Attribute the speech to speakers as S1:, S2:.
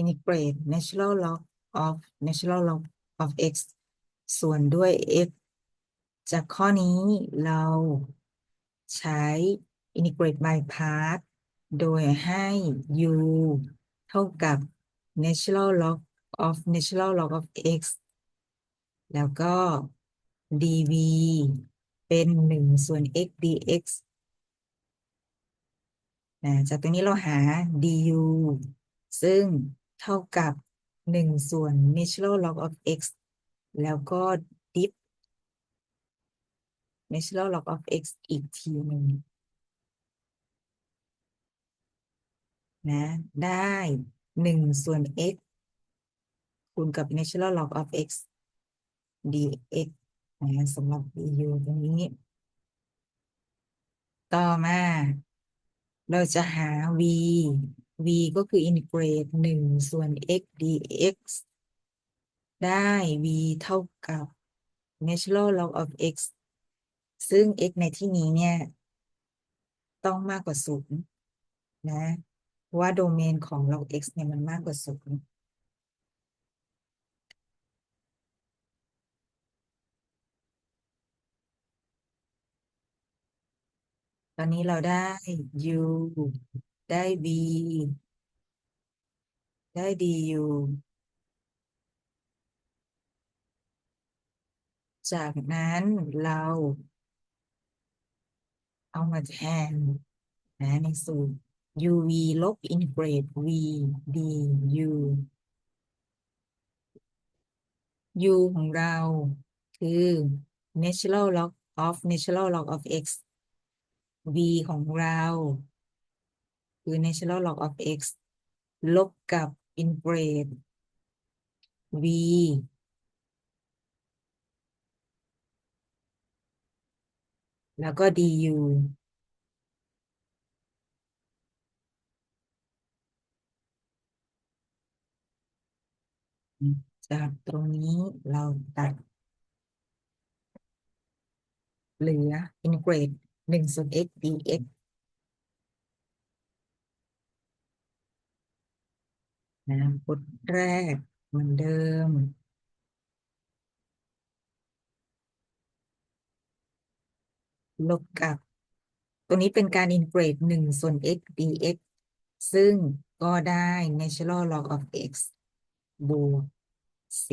S1: integrate natural log of natural log of x ส่วนด้วย x จากข้อนี้เราใช้ integrate by part โดยให้ u เท่ากับ natural log of x แล้วก็ dv เป็น1 ส่วน x dx จากตรงนี้เราหา du ซึ่งเท่ากับ1 ส่วน natural log of x แล้วก็ diff natural log of x อีกทีหนึ่งได้1 ส่วน x คูณกับ natural log of x dx สำหรับ du ตรงนี้ต่อมาเราจะหา v ก็คือ integrate 1 ส่วน x dx ได้ v เท่ากับ natural log of x ซึ่ง x ในที่นี้เนี่ยต้องมากกว่า0นะเพราะว่าโดเมนของ log x เนี่ยมันมากกว่า0ตอนนี้เราได้ u ได้ v ได้ du จากนั้นเราเอามาแทนในสูตร uv ลบ integrate v du u ของเราคือ natural log of x v ของเราคือ natural log of x ลบกับ integrate v แล้วก็ du จากตรงนี้เราตัดเหลือ integrate 1 ส่วน x dx บทแรกเหมือนเดิมลบกับตัวนี้เป็นการ integrate 1 ส่วน x dx ซึ่งก็ได้ natural log of x บวก c